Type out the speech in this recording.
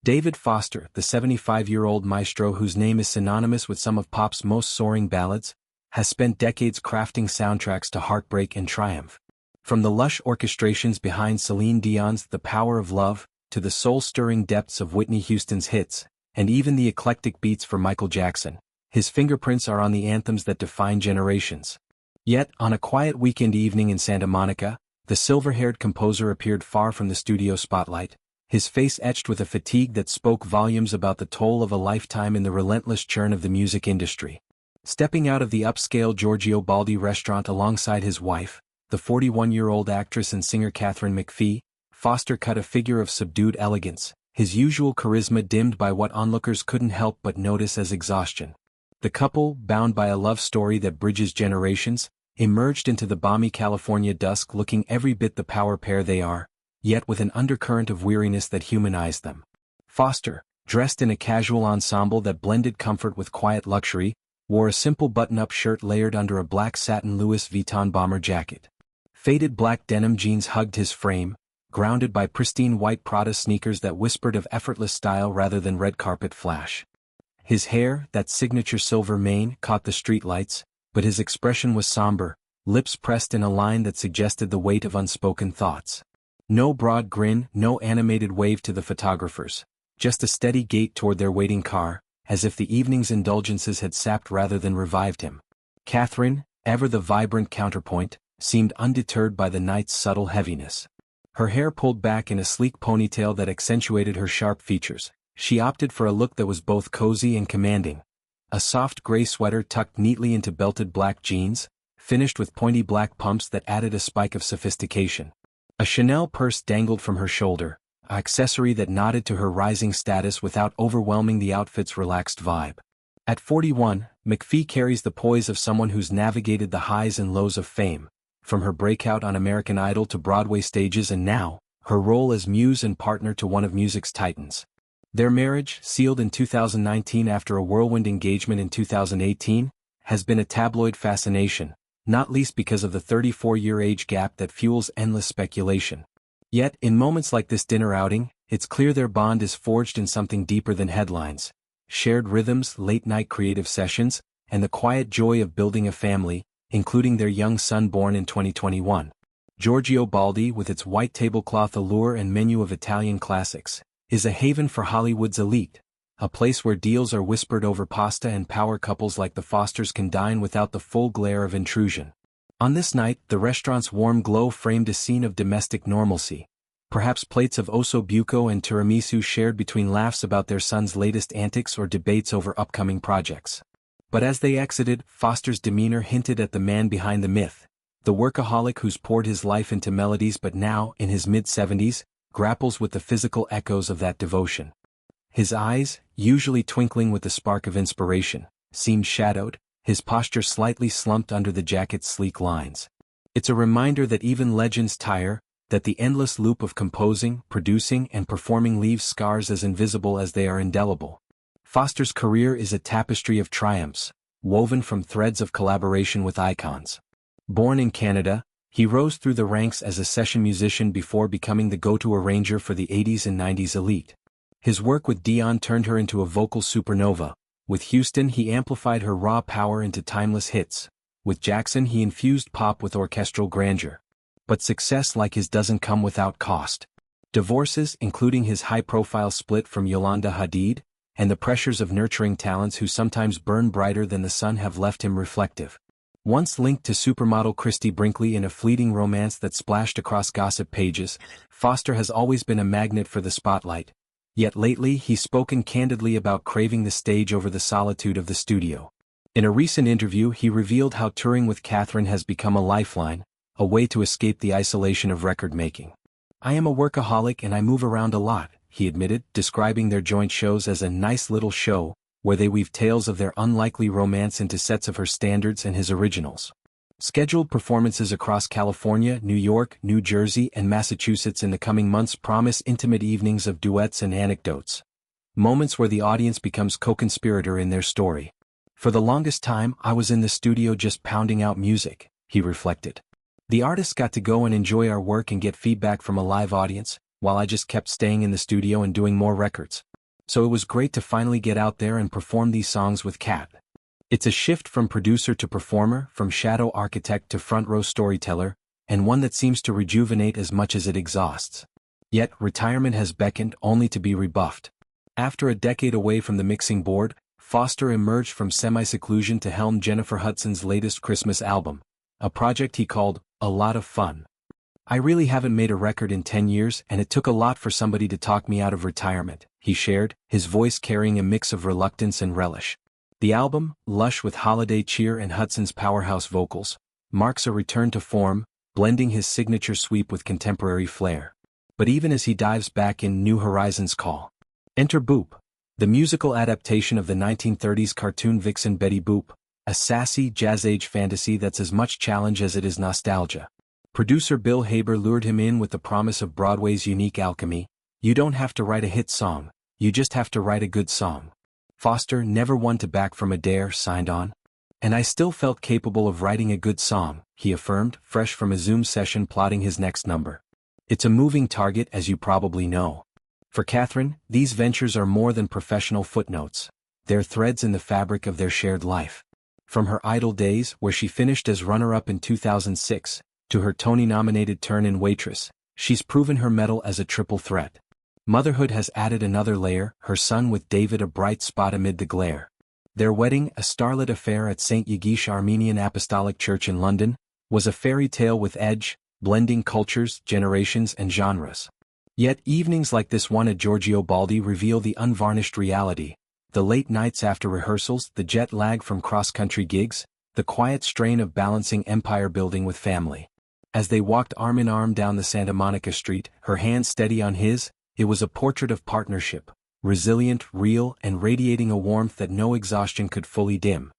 David Foster, the 75-year-old maestro whose name is synonymous with some of pop's most soaring ballads, has spent decades crafting soundtracks to heartbreak and triumph. From the lush orchestrations behind Celine Dion's The Power of Love, to the soul-stirring depths of Whitney Houston's hits, and even the eclectic beats for Michael Jackson, his fingerprints are on the anthems that define generations. Yet, on a quiet weekend evening in Santa Monica, the silver-haired composer appeared far from the studio spotlight, his face etched with a fatigue that spoke volumes about the toll of a lifetime in the relentless churn of the music industry. Stepping out of the upscale Giorgio Baldi restaurant alongside his wife, the 41-year-old actress and singer Katharine McPhee, Foster cut a figure of subdued elegance, his usual charisma dimmed by what onlookers couldn't help but notice as exhaustion. The couple, bound by a love story that bridges generations, emerged into the balmy California dusk looking every bit the power pair they are, yet with an undercurrent of weariness that humanized them. Foster, dressed in a casual ensemble that blended comfort with quiet luxury, wore a simple button-up shirt layered under a black satin Louis Vuitton bomber jacket. Faded black denim jeans hugged his frame, grounded by pristine white Prada sneakers that whispered of effortless style rather than red carpet flash. His hair, that signature silver mane, caught the streetlights, but his expression was somber, lips pressed in a line that suggested the weight of unspoken thoughts. No broad grin, no animated wave to the photographers, just a steady gait toward their waiting car, as if the evening's indulgences had sapped rather than revived him. Katharine, ever the vibrant counterpoint, seemed undeterred by the night's subtle heaviness. Her hair pulled back in a sleek ponytail that accentuated her sharp features, she opted for a look that was both cozy and commanding. A soft gray sweater tucked neatly into belted black jeans, finished with pointy black pumps that added a spike of sophistication. A Chanel purse dangled from her shoulder, an accessory that nodded to her rising status without overwhelming the outfit's relaxed vibe. At 41, McPhee carries the poise of someone who's navigated the highs and lows of fame, from her breakout on American Idol to Broadway stages and now, her role as muse and partner to one of music's titans. Their marriage, sealed in 2019 after a whirlwind engagement in 2018, has been a tabloid fascination, not least because of the 34-year age gap that fuels endless speculation. Yet, in moments like this dinner outing, it's clear their bond is forged in something deeper than headlines. Shared rhythms, late-night creative sessions, and the quiet joy of building a family, including their young son born in 2021. Giorgio Baldi, with its white tablecloth allure and menu of Italian classics, is a haven for Hollywood's elite, a place where deals are whispered over pasta and power couples like the Fosters can dine without the full glare of intrusion. On this night, the restaurant's warm glow framed a scene of domestic normalcy, perhaps plates of osso buco and tiramisu shared between laughs about their son's latest antics or debates over upcoming projects. But as they exited, Foster's demeanor hinted at the man behind the myth, the workaholic who's poured his life into melodies but now, in his mid-70s, grapples with the physical echoes of that devotion. His eyes, usually twinkling with the spark of inspiration, seemed shadowed, his posture slightly slumped under the jacket's sleek lines. It's a reminder that even legends tire, that the endless loop of composing, producing, and performing leaves scars as invisible as they are indelible. Foster's career is a tapestry of triumphs, woven from threads of collaboration with icons. Born in Canada, he rose through the ranks as a session musician before becoming the go-to arranger for the 80s and 90s elite. His work with Dion turned her into a vocal supernova. With Houston he amplified her raw power into timeless hits. With Jackson he infused pop with orchestral grandeur. But success like his doesn't come without cost. Divorces, including his high-profile split from Yolanda Hadid, and the pressures of nurturing talents who sometimes burn brighter than the sun have left him reflective. Once linked to supermodel Christy Brinkley in a fleeting romance that splashed across gossip pages, Foster has always been a magnet for the spotlight. Yet lately he's spoken candidly about craving the stage over the solitude of the studio. In a recent interview he revealed how touring with Katharine has become a lifeline, a way to escape the isolation of record-making. "I am a workaholic and I move around a lot," he admitted, describing their joint shows as a nice little show, where they weave tales of their unlikely romance into sets of her standards and his originals. Scheduled performances across California, New York, New Jersey, and Massachusetts in the coming months promise intimate evenings of duets and anecdotes. Moments where the audience becomes co-conspirator in their story. "For the longest time, I was in the studio just pounding out music," he reflected. "The artists got to go and enjoy our work and get feedback from a live audience, while I just kept staying in the studio and doing more records." So it was great to finally get out there and perform these songs with Kat. It's a shift from producer to performer, from shadow architect to front row storyteller, and one that seems to rejuvenate as much as it exhausts. Yet, retirement has beckoned only to be rebuffed. After a decade away from the mixing board, Foster emerged from semi-seclusion to helm Jennifer Hudson's latest Christmas album, a project he called, "a lot of fun." "I really haven't made a record in 10 years and it took a lot for somebody to talk me out of retirement," he shared, his voice carrying a mix of reluctance and relish. The album, lush with holiday cheer and Hudson's powerhouse vocals, marks a return to form, blending his signature sweep with contemporary flair. But even as he dives back in, new horizons call. Enter Boop, the musical adaptation of the 1930s cartoon vixen Betty Boop, a sassy, jazz-age fantasy that's as much challenge as it is nostalgia. Producer Bill Haber lured him in with the promise of Broadway's unique alchemy: "You don't have to write a hit song, you just have to write a good song." Foster, never one to back from a dare, signed on. "And I still felt capable of writing a good song," he affirmed, fresh from a Zoom session plotting his next number. It's a moving target, as you probably know. For Katharine, these ventures are more than professional footnotes. They're threads in the fabric of their shared life. From her Idol days, where she finished as runner-up in 2006, to her Tony-nominated turn in Waitress, she's proven her mettle as a triple threat. Motherhood has added another layer, her son with David a bright spot amid the glare. Their wedding, a starlit affair at St. Yigish Armenian Apostolic Church in London, was a fairy tale with edge, blending cultures, generations and genres. Yet evenings like this one at Giorgio Baldi reveal the unvarnished reality: the late nights after rehearsals, the jet lag from cross-country gigs, the quiet strain of balancing empire building with family. As they walked arm in arm down the Santa Monica street, her hand steady on his, it was a portrait of partnership, resilient, real, and radiating a warmth that no exhaustion could fully dim.